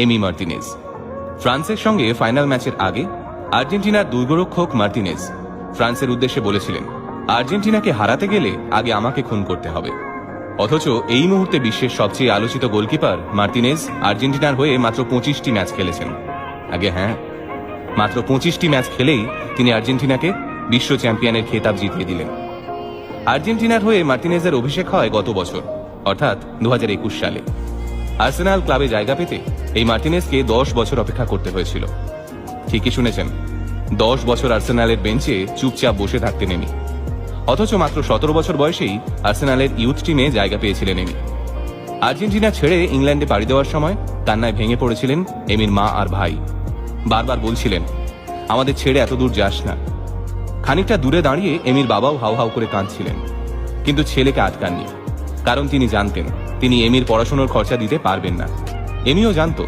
Emi Martinez. ফ্রান্সের সঙ্গে final ম্যাচের আগে আর্জেন্টিনার দুর্গরক্ষক মার্টিনেজ ফ্রান্সের উদ্দেশ্যে বলেছিলেন, আর্জেন্টিনাকে হারাতে গেলে আগে আমাকে খুন করতে হবে। অথচ এই মুহূর্তে বিশ্বের সবচেয়ে আলোচিত গোলকিপার মার্টিনেজ আর্জেন্টিনার হয়ে মাত্র 25টি ম্যাচ খেলেছেন। আগে হ্যাঁ, মাত্র 25টি ম্যাচ খেলেই তিনি আর্জেন্টিনাকে বিশ্ব চ্যাম্পিয়নের খেতাব জিতিয়ে দিলেন। আর্জেন্টিনার হয়ে মার্টিনেজের অভিষেক হয় গত বছর, অর্থাৎ 2021 সালে। আর্সেনাল ক্লাবে জায়গা পেতে এই মার্টিনেজকে 10 বছর অপেক্ষা করতে হয়েছিল। ঠিকই শুনেছেন, 10 বছর আর্সেনালের বেঞ্চে চুপচাপ বসে থাকতেন এমি। অথচ মাত্র 17 বছর বয়সেই আর্সেনালের ইউথ টিমে জায়গা পেয়েছিলেন এমি। আর্জেন্টিনা ছেড়ে ইংল্যান্ডে পাড়ি দেওয়ার সময় কান্নায় ভেঙে পড়েছিলেন এমির মা আর ভাই। বারবার বলছিলেন, আমাদের ছেড়ে এত দূর যাস না। খানিকটা দূরে দাঁড়িয়ে এমির বাবাও হাউ হাউ করে কাঁদছিলেন, কিন্তু ছেলেকে আটকাননি, কারণ তিনি জানতেন তিনি এমির পড়াশোনার খরচা দিতে পারবেন না। এমিও জানত